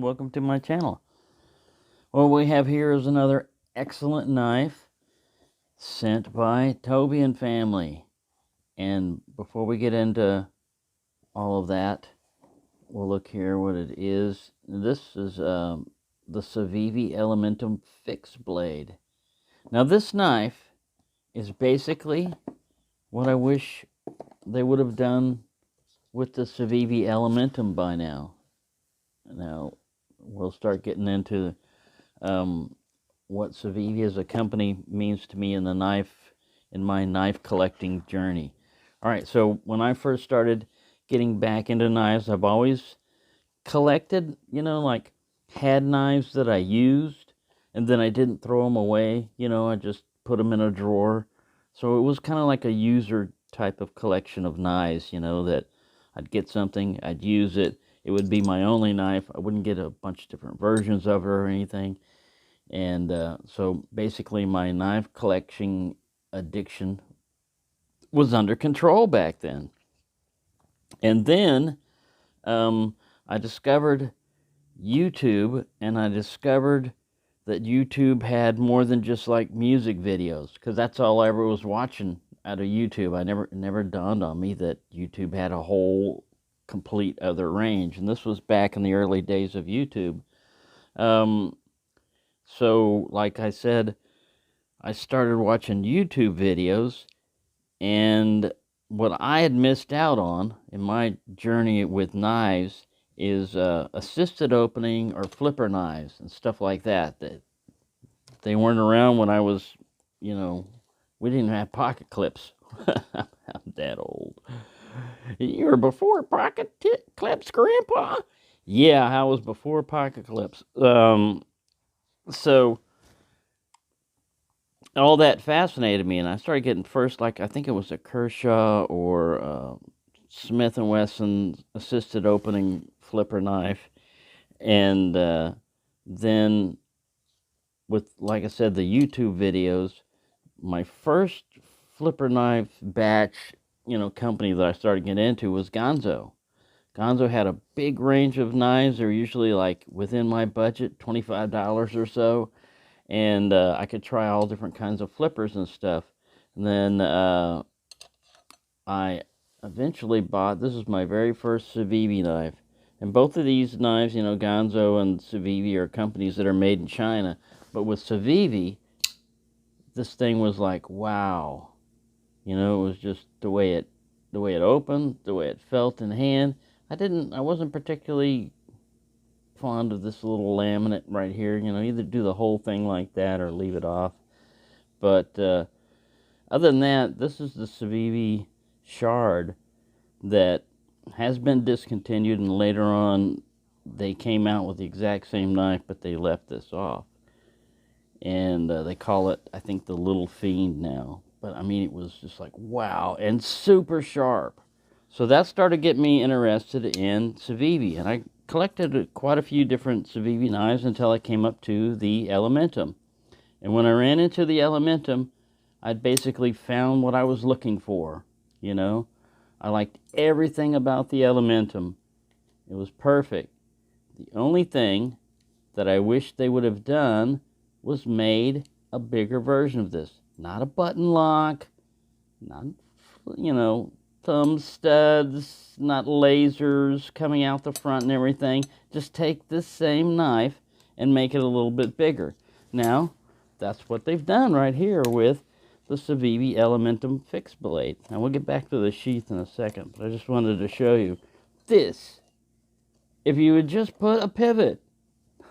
welcome to my channel. What we have here is another excellent knife sent by Toby and family. And before we get into all of that, we'll look here what it is. This is the Civivi Elementum fixed blade. Now this knife is basically what I wish they would have done with the Civivi Elementum by now. Now, we'll start getting into what Civivi as a company means to me in my knife collecting journey. All right, so when I first started getting back into knives, I've always collected, like had knives that I used, and then I didn't throw them away. I just put them in a drawer. So it was kind of like a user type of collection of knives, that I'd get something, I'd use it. It would be my only knife. I wouldn't get a bunch of different versions of it or anything. And so basically my knife collection addiction was under control back then. And then I discovered YouTube, and I discovered that YouTube had more than just like music videos, because that's all I ever was watching out of YouTube. It never dawned on me that YouTube had a whole complete other range, and this was back in the early days of YouTube. So like I said, I started watching YouTube videos, and what I had missed out on in my journey with knives is assisted opening or flipper knives and stuff like that. That they weren't around when I was, we didn't have pocket clips. I'm that old. You were before pocket clips, Grandpa? Yeah, I was before pocket clips. So all that fascinated me, and I started getting first, like I think it was a Kershaw or Smith & Wesson assisted opening flipper knife, and then with, like I said, the YouTube videos, my first flipper knife batch, company that I started getting into was Gonzo. Gonzo had a big range of knives. They're usually like within my budget, $25 or so. And I could try all different kinds of flippers and stuff. And then I eventually bought, this is my very first Civivi knife. And both of these knives, Gonzo and Civivi are companies that are made in China. But with Civivi, this thing was like, wow. It was just the way it opened, the way it felt in hand. I wasn't particularly fond of this little laminate right here. Either do the whole thing like that or leave it off. But other than that, this is the Civivi Shard that has been discontinued, and later on they came out with the exact same knife, but they left this off. And they call it, I think, the Little Fiend now. But I mean, it was just like, wow, and super sharp. So that started getting me interested in Civivi, and I collected quite a few different Civivi knives until I came up to the Elementum. And when I ran into the Elementum, I'd basically found what I was looking for, I liked everything about the Elementum. It was perfect. The only thing that I wish they would have done was made a bigger version of this. Not a button lock, not, thumb studs, not lasers coming out the front and everything. Just take this same knife and make it a little bit bigger. Now, that's what they've done right here with the Civivi Elementum fixed blade. Now, we'll get back to the sheath in a second, but I just wanted to show you this. If you would just put a pivot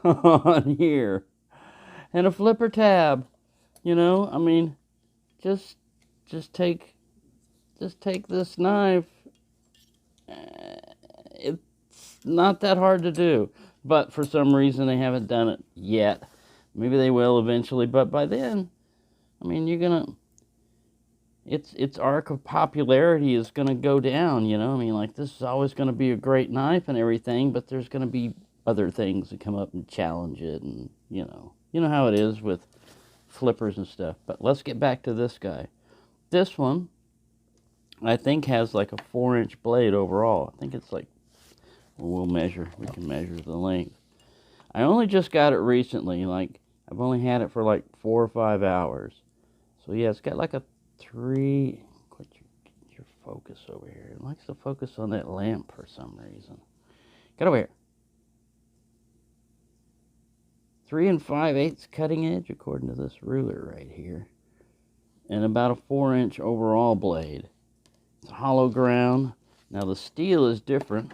on here and a flipper tab, I mean, just take this knife. It's not that hard to do, but for some reason they haven't done it yet. Maybe they will eventually, but by then, I mean, its arc of popularity is gonna go down. I mean, like, this is always gonna be a great knife and everything, but there's gonna be other things that come up and challenge it, and you know how it is with flippers and stuff. But let's get back to this guy. This one, I think, has like a 4-inch blade overall. I think it's like, we can measure the length. I only just got it recently. Like, I've only had it for like 4 or 5 hours. So yeah, it's got like a 3. Quit your focus over here. It likes to focus on that lamp for some reason. Get over here. 3 5/8 cutting edge, according to this ruler right here, and about a 4-inch overall blade. It's hollow ground. Now the steel is different.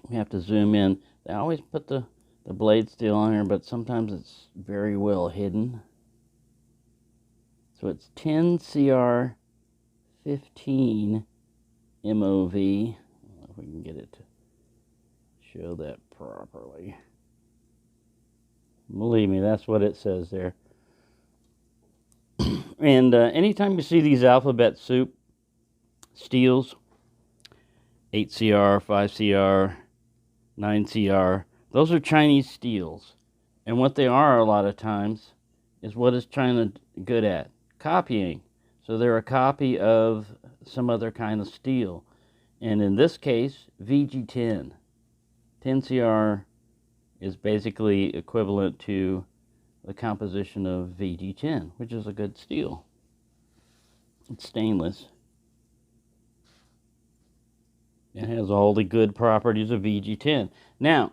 We have to zoom in. They always put the blade steel on here, but sometimes it's very well hidden. So it's 10 CR 15 MOV. I don't know if we can get it to show that properly. Believe me, that's what it says there. And anytime you see these alphabet soup steels, 8CR, 5CR, 9CR, those are Chinese steels. And what they are a lot of times is what is China good at? Copying. So they're a copy of some other kind of steel. And in this case, VG10. 10CR is basically equivalent to the composition of VG10, which is a good steel. It's stainless. It has all the good properties of VG10. Now,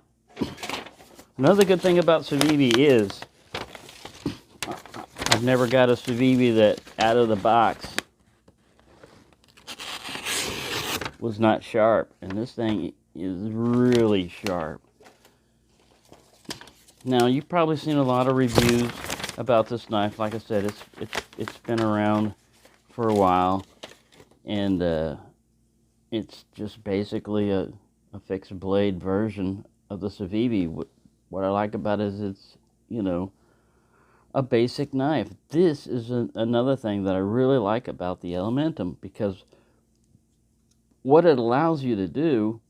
another good thing about Civivi is I've never got a Civivi that out of the box was not sharp, and this thing is really sharp. Now, you've probably seen a lot of reviews about this knife. Like I said, it's been around for a while, and it's just basically a fixed blade version of the Civivi. What I like about it is it's, you know, a basic knife. This is another thing that I really like about the Elementum, because what it allows you to do,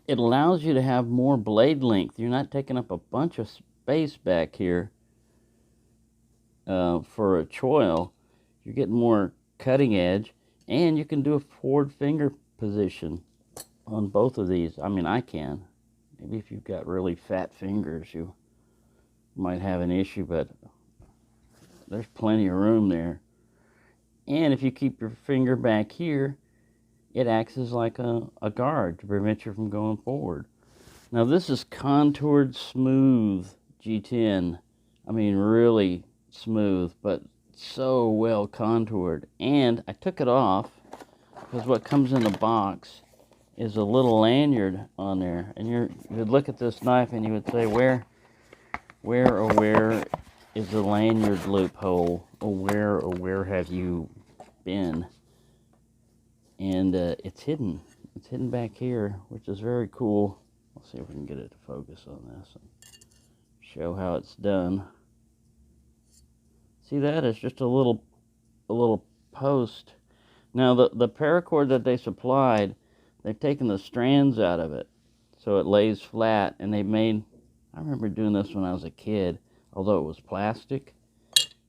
it allows you to have more blade length. You're not taking up a bunch of space back here for a choil. You're getting more cutting edge, and you can do a forward finger position on both of these. I mean, I can. Maybe if you've got really fat fingers, you might have an issue, but there's plenty of room there. And if you keep your finger back here, it acts as like a guard to prevent you from going forward. Now this is contoured smooth G10. I mean, really smooth, but so well contoured. And I took it off because what comes in the box is a little lanyard on there. And you would look at this knife and you would say, where is the lanyard loophole? Or where have you been? And it's hidden. It's hidden back here, which is very cool. Let's see if we can get it to focus on this and show how it's done. See that? It's just a little post. Now the paracord that they supplied, they've taken the strands out of it, so it lays flat. And they made, I remember doing this when I was a kid, although it was plastic.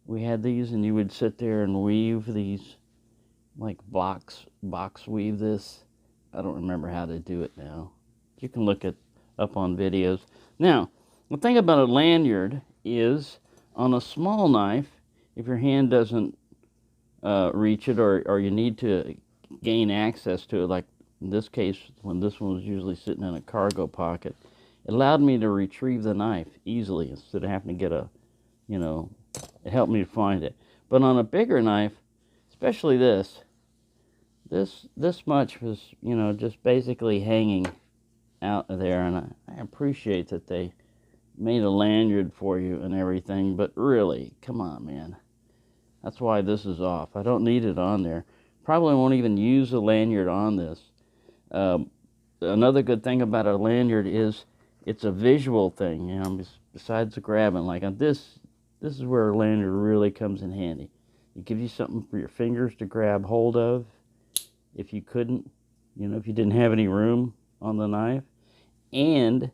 We had these, and you would sit there and weave these, like box weave this. I don't remember how to do it now. You can look it up on videos. Now, the thing about a lanyard is, on a small knife, if your hand doesn't reach it, or you need to gain access to it, like in this case, when this one was usually sitting in a cargo pocket, it allowed me to retrieve the knife easily instead of having to get it helped me to find it. But on a bigger knife, especially this much was, just basically hanging out there, and I appreciate that they made a lanyard for you and everything, but really, come on, man. That's why this is off. I don't need it on there. Probably won't even use a lanyard on this. Another good thing about a lanyard is it's a visual thing, besides the grabbing. Like on this is where a lanyard really comes in handy. It gives you something for your fingers to grab hold of if you couldn't, if you didn't have any room on the knife. And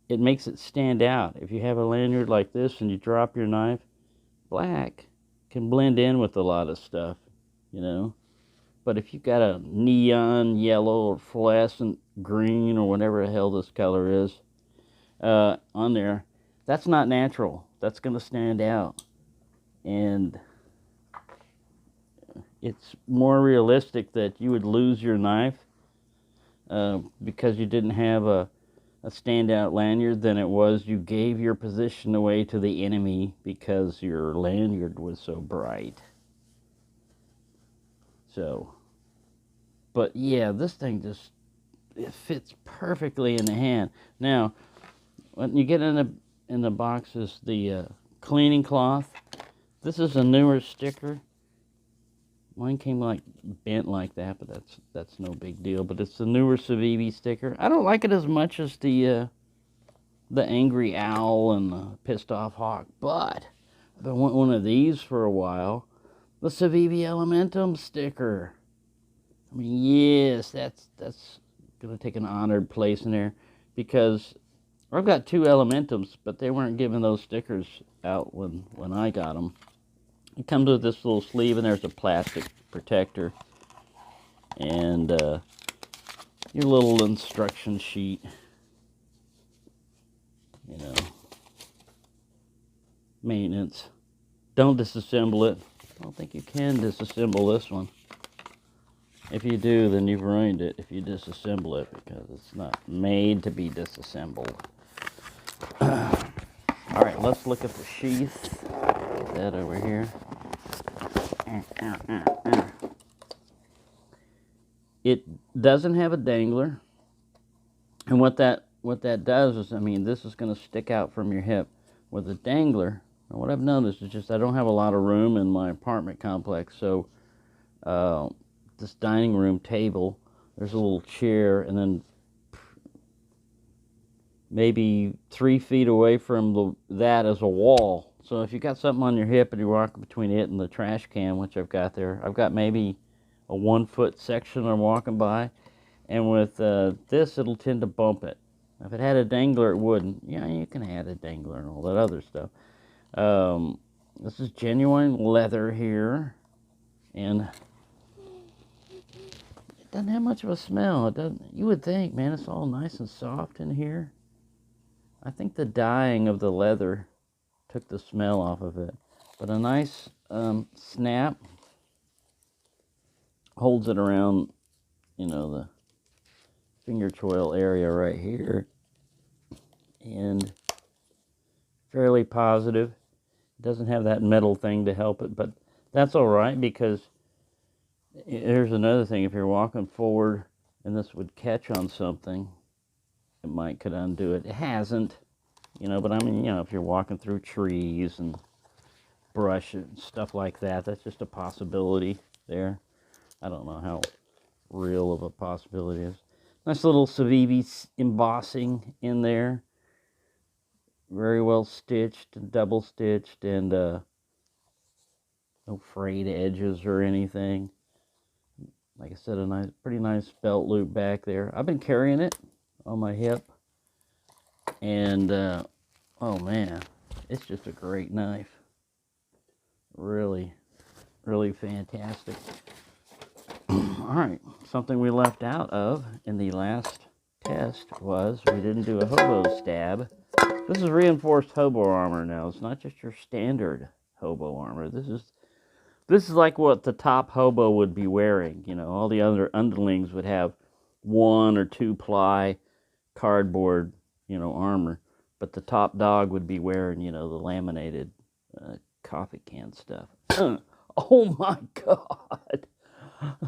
it makes it stand out. If you have a lanyard like this and you drop your knife, black can blend in with a lot of stuff, But if you've got a neon yellow or fluorescent green or whatever the hell this color is on there. That's not natural. That's going to stand out. And it's more realistic that you would lose your knife because you didn't have a standout lanyard than it was you gave your position away to the enemy because your lanyard was so bright. So, but yeah, this thing just, it fits perfectly in the hand. Now, when you get in the box is the cleaning cloth. This is a newer sticker. Mine came like bent like that, but that's no big deal. But it's the newer Civivi sticker. I don't like it as much as the angry owl and the pissed off hawk, but I've been wanting one of these for a while. The Civivi Elementum sticker. I mean, yes, that's gonna take an honored place in there because I've got 2 Elementums, but they weren't giving those stickers out when I got them. It comes with this little sleeve, and there's a plastic protector, and your little instruction sheet. You know, maintenance. Don't disassemble it. I don't think you can disassemble this one. If you do, then you've ruined it if you disassemble it, because it's not made to be disassembled. All right, let's look at the sheath. Get that over here. It doesn't have a dangler, and what that does is, I mean, this is going to stick out from your hip. With a dangler, and what I've noticed is just I don't have a lot of room in my apartment complex, so this dining room table, there's a little chair, and then maybe 3 feet away from that is a wall. So if you got something on your hip and you're walking between it and the trash can, which I've got there, I've got maybe a 1-foot section I'm walking by, and with this, it'll tend to bump it. If it had a dangler, it wouldn't. Yeah, you can add a dangler and all that other stuff. This is genuine leather here, and it doesn't have much of a smell. It doesn't. You would think, man, it's all nice and soft in here. I think the dyeing of the leather took the smell off of it. But a nice snap holds it around, you know, the finger choil area right here. And fairly positive. It doesn't have that metal thing to help it, but that's all right, because here's another thing. If you're walking forward and this would catch on something, it could undo it. It hasn't, you know, but I mean, you know, if you're walking through trees and brush and stuff like that, that's just a possibility there. I don't know how real of a possibility it is. Nice little Civivi embossing in there. Very well stitched and double stitched, and no frayed edges or anything. Like I said, a pretty nice belt loop back there. I've been carrying it on my hip, and oh man, it's just a great knife. Really, really fantastic. All right, something we left out of in the last test was we didn't do a hobo stab. This is reinforced hobo armor now. It's not just your standard hobo armor. This is like what the top hobo would be wearing. You know, all the other underlings would have 1 or 2 ply cardboard, you know, armor. But the top dog would be wearing, you know, the laminated coffee can stuff. Oh my God.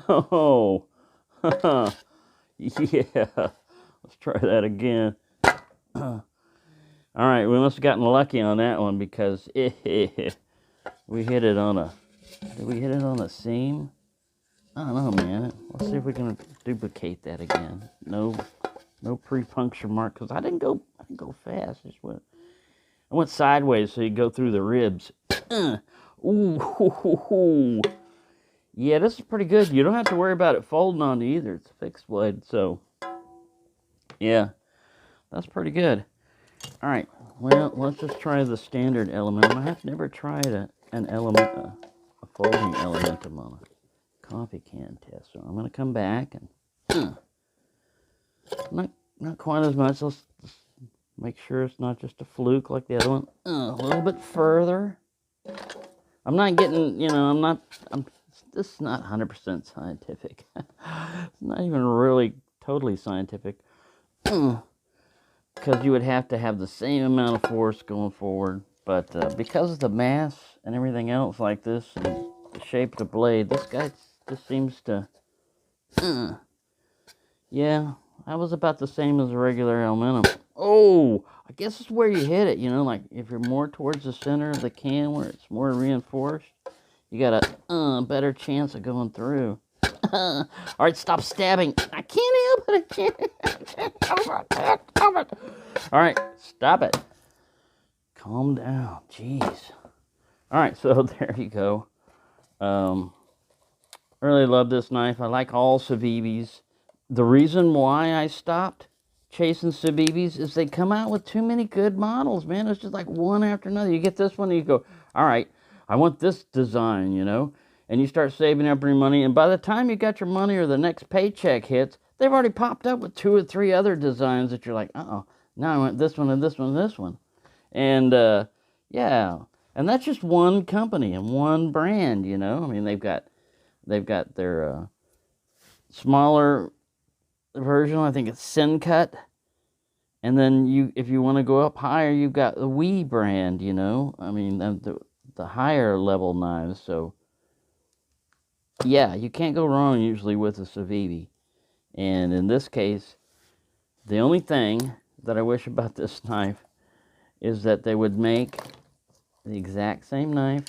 Oh. Yeah. Let's try that again. All right, we must have gotten lucky on that one, because we hit it on a... Did we hit it on a seam? I don't know, man. Let's see if we can duplicate that again. No pre-puncture mark, because I didn't go fast. I went sideways, so you go through the ribs. Ooh. Yeah, this is pretty good. You don't have to worry about it folding on either. It's a fixed blade, so yeah, that's pretty good. All right, well, let's just try the standard Elementum. I have never tried a folding Elementum on a coffee can test, so I'm going to come back and Not quite as much. Let's make sure it's not just a fluke like the other one. A little bit further. I'm not getting, this is not 100% scientific. It's not even really totally scientific. Because you would have to have the same amount of force going forward. But because of the mass and everything else like this, and the shape of the blade, this guy just seems to, yeah, that was about the same as a regular aluminum. Oh, I guess it's where you hit it, like if you're more towards the center of the can where it's more reinforced, you got a better chance of going through. All right, stop stabbing. I can't help it. I can't. All right, stop it. Calm down. Jeez. All right, so there you go. Really love this knife. I like all Civivis. The reason why I stopped chasing Civivis is they come out with too many good models, man. It's just like one after another. You get this one and you go, all right, I want this design, and you start saving up your money, and by the time you got your money or the next paycheck hits, they've already popped up with 2 or 3 other designs that you're like, now I want this one and this one and this one. And yeah, and that's just one company and one brand, I mean, they've got their smaller version. I think it's Sin-Cut. And then if you want to go up higher, you've got the Wii brand, I mean, the higher level knives. So yeah, you can't go wrong usually with a Civivi. And in this case, the only thing that I wish about this knife is that they would make the exact same knife.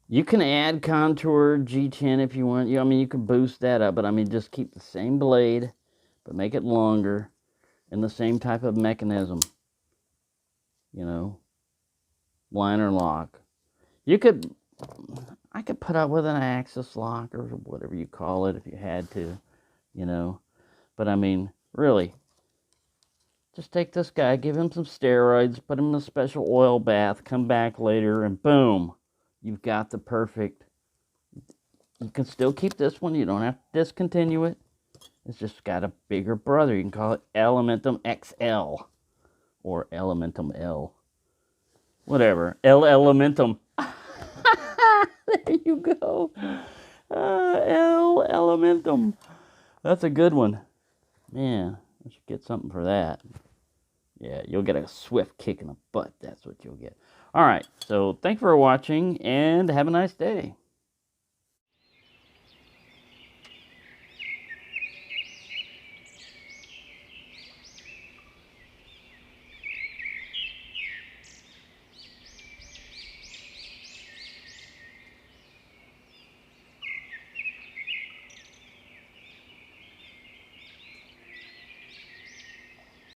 You can add contour G10 if you want. I mean, you can boost that up, but I mean, just keep the same blade, but make it longer and the same type of mechanism. Liner lock. I could put up with an axis lock or whatever you call it if you had to, But I mean, really, just take this guy, give him some steroids, put him in a special oil bath, come back later, and boom, you've got the perfect. You can still keep this one. You don't have to discontinue it. It's just got a bigger brother. You can call it Elementum XL or Elementum L. Whatever. Elementum. There you go. Elementum. That's a good one. Man, I should get something for that. Yeah, you'll get a swift kick in the butt. That's what you'll get. All right, so thanks for watching, and have a nice day.